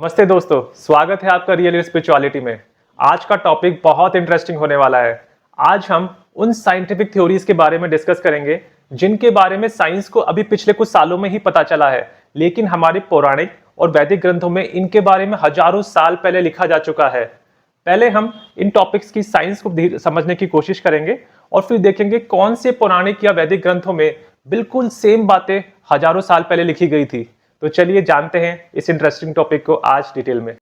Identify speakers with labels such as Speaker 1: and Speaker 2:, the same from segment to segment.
Speaker 1: नमस्ते दोस्तों, स्वागत है आपका रियल स्पिरिचुअलिटी में। आज का टॉपिक बहुत इंटरेस्टिंग होने वाला है। आज हम उन साइंटिफिक थ्योरीज के बारे में डिस्कस करेंगे जिनके बारे में साइंस को अभी पिछले कुछ सालों में ही पता चला है, लेकिन हमारे पौराणिक और वैदिक ग्रंथों में इनके बारे में हजारों साल पहले लिखा जा चुका है। पहले हम इन टॉपिक्स की साइंस को समझने की कोशिश करेंगे और फिर देखेंगे कौन से पौराणिक या वैदिक ग्रंथों में बिल्कुल सेम बातें हजारों साल पहले लिखी गई थी। तो चलिए जानते हैं इस इंटरेस्टिंग टॉपिक को आज डिटेल में।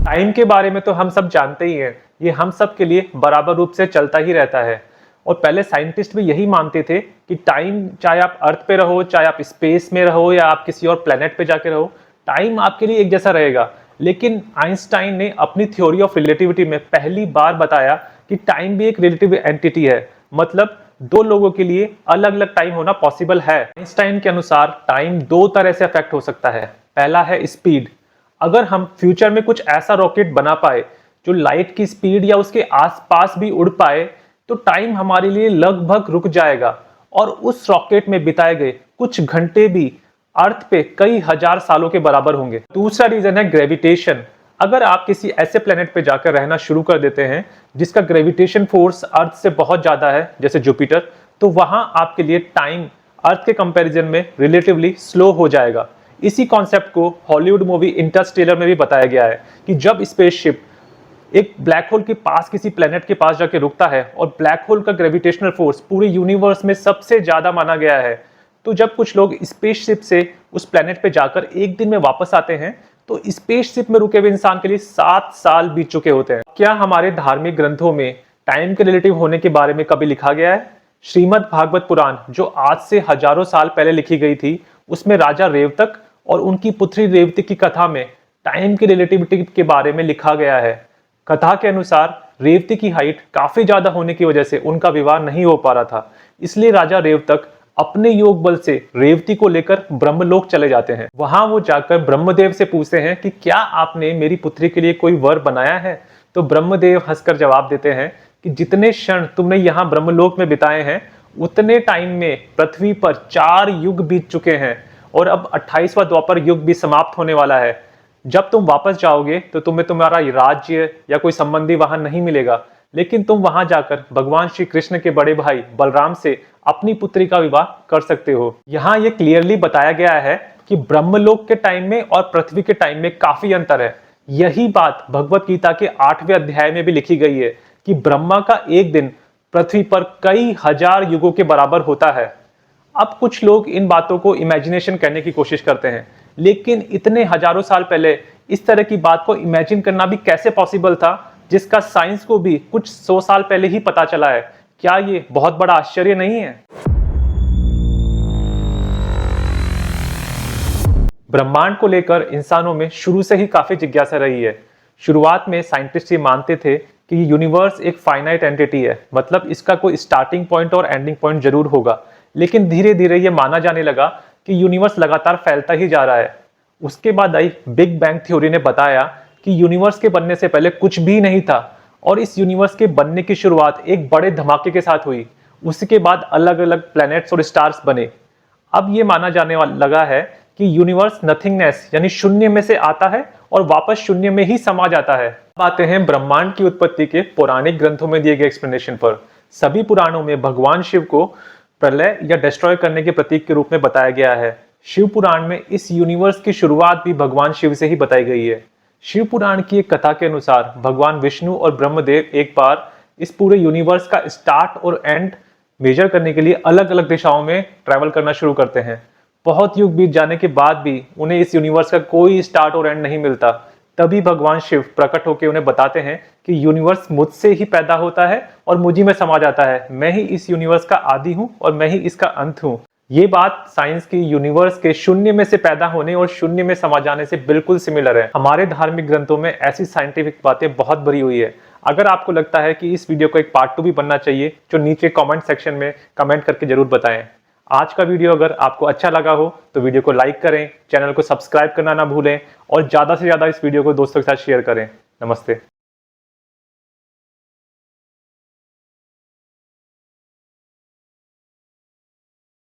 Speaker 1: टाइम के बारे में तो हम सब जानते ही हैं, ये हम सब के लिए बराबर रूप से चलता ही रहता है। और पहले साइंटिस्ट भी यही मानते थे कि टाइम, चाहे आप अर्थ पे रहो, चाहे आप स्पेस में रहो या आप किसी और प्लेनेट पे जाके रहो, टाइम आपके लिए एक जैसा रहेगा। लेकिन आइंस्टाइन ने अपनी थ्योरी ऑफ रिलेटिविटी में पहली बार बताया कि टाइम भी एक रिलेटिव एंटिटी है, मतलब दो लोगों के लिए अलग अलग टाइम होना पॉसिबल है। आइंस्टाइन के अनुसार टाइम दो तरह से अफेक्ट हो सकता है। पहला है स्पीड। अगर हम फ्यूचर में कुछ ऐसा रॉकेट बना पाए जो लाइट की स्पीड या उसके आसपास भी उड़ पाए, तो टाइम हमारे लिए लगभग रुक जाएगा और उस रॉकेट में बिताए गए कुछ घंटे भी अर्थ पे कई हजार सालों के बराबर होंगे। दूसरा रीजन है ग्रेविटेशन। अगर आप किसी ऐसे प्लेनेट पे जाकर रहना शुरू कर देते हैं जिसका ग्रेविटेशन फोर्स अर्थ से बहुत ज्यादा है, जैसे जुपिटर, तो वहां आपके लिए टाइम अर्थ के कंपैरिजन में रिलेटिवली स्लो हो जाएगा। इसी कॉन्सेप्ट को हॉलीवुड मूवी इंटरस्टेलर में भी बताया गया है कि जब स्पेसशिप एक ब्लैक होल के पास किसी प्लेनेट के पास जाके रुकता है और ब्लैक होल का ग्रेविटेशनल फोर्स पूरे यूनिवर्स में सबसे ज्यादा माना गया है, तो जब कुछ लोग स्पेसशिप से उस प्लेनेट पे जाकर एक दिन में वापस आते हैं तो स्पेसशिप में रुके हुए इंसान के लिए 7 साल बीत चुके होते हैं। क्या हमारे धार्मिक ग्रंथों में टाइम के रिलेटिव होने के बारे में कभी लिखा गया है? श्रीमद् भागवत पुराण, जो आज से हजारों साल पहले लिखी गई थी, उसमें राजा रेवतक और उनकी पुत्री रेवती की कथा में टाइम की रिलेटिविटी के बारे में लिखा गया है। कथा के अनुसार रेवती की हाइट काफी ज्यादा होने की वजह से उनका विवाह नहीं हो पा रहा था, इसलिए राजा रेवतक अपने योग बल से रेवती को लेकर ब्रह्मलोक चले जाते हैं। वहां वो जाकर ब्रह्मदेव से पूछते हैं कि क्या आपने मेरी पुत्री के लिए कोई वर बनाया है? तो ब्रह्मदेव हंसकर जवाब देते हैं कि जितने क्षण तुमने यहाँ ब्रह्मलोक में बिताए हैं, उतने टाइम में पृथ्वी पर 4 युग बीत चुके हैं और अब 28वां द्वापर युग भी समाप्त होने वाला है। जब तुम वापस जाओगे तो तुम्हें तुम्हारा राज्य या कोई संबंधी वहां नहीं मिलेगा, लेकिन तुम वहां जाकर भगवान श्री कृष्ण के बड़े भाई बलराम से अपनी पुत्री का विवाह कर सकते हो। यहाँ ये क्लियरली बताया गया है कि ब्रह्मलोक के टाइम में और पृथ्वी के टाइम में काफी अंतर है। यही बात भगवत गीता के 8वें अध्याय में भी लिखी गई है कि ब्रह्मा का एक दिन पृथ्वी पर कई हजार युगों के बराबर होता है। अब कुछ लोग इन बातों को इमेजिनेशन करने की कोशिश करते हैं, लेकिन इतने हजारों साल पहले इस तरह की बात को इमेजिन करना भी कैसे पॉसिबल था, जिसका साइंस को भी कुछ 100 साल पहले ही पता चला है। क्या ये बहुत बड़ा आश्चर्य नहीं है? ब्रह्मांड को लेकर इंसानों में शुरू से ही काफी जिज्ञासा रही है। शुरुआत में साइंटिस्ट ये मानते थे कि यूनिवर्स एक फाइनाइट एंटिटी है, मतलब इसका कोई स्टार्टिंग पॉइंट और एंडिंग पॉइंट जरूर होगा। लेकिन धीरे धीरे ये माना जाने लगा कि यूनिवर्स लगातार फैलता ही जा रहा है। उसके बाद आई बिग बैंग थ्योरी ने बताया कि यूनिवर्स के बनने से पहले कुछ भी नहीं था और इस यूनिवर्स के बनने की शुरुआत एक बड़े धमाके के साथ हुई। उसके बाद अलग अलग प्लैनेट्स और स्टार्स बने। अब ये माना जाने लगा है कि यूनिवर्स नथिंगनेस यानी शून्य में से आता है और वापस शून्य में ही समा जाता है। अब आते हैं ब्रह्मांड की उत्पत्ति के पौराणिक ग्रंथों में दिए गए एक्सप्लेनेशन पर। सभी पुराणों में भगवान शिव को प्रलय या डिस्ट्रॉय करने के प्रतीक के रूप में बताया गया है। शिव पुराण में इस यूनिवर्स की शुरुआत भी भगवान शिव से ही बताई गई है। शिव पुराण की एक कथा के अनुसार भगवान विष्णु और ब्रह्मदेव एक बार इस पूरे यूनिवर्स का स्टार्ट और एंड मेजर करने के लिए अलग अलग दिशाओं में ट्रैवल करना शुरू करते हैं। बहुत युग बीत जाने के बाद भी उन्हें इस यूनिवर्स का कोई स्टार्ट और एंड नहीं मिलता। तभी भगवान शिव प्रकट होकर उन्हें बताते हैं कि यूनिवर्स मुझसे ही पैदा होता है और मुझी में समा जाता है। मैं ही इस यूनिवर्स का आदि हूं और मैं ही इसका अंत हूं। ये बात साइंस की यूनिवर्स के शून्य में से पैदा होने और शून्य में समा जाने से बिल्कुल सिमिलर है। हमारे धार्मिक ग्रंथों में ऐसी साइंटिफिक बातें बहुत भरी हुई है। अगर आपको लगता है कि इस वीडियो को एक पार्ट 2 भी बनना चाहिए, तो नीचे कमेंट सेक्शन में कमेंट करके जरूर बताएं। आज का वीडियो अगर आपको अच्छा लगा हो तो वीडियो को लाइक करें, चैनल को सब्सक्राइब करना ना भूलें और ज्यादा से ज्यादा इस वीडियो को दोस्तों के साथ शेयर करें। नमस्ते।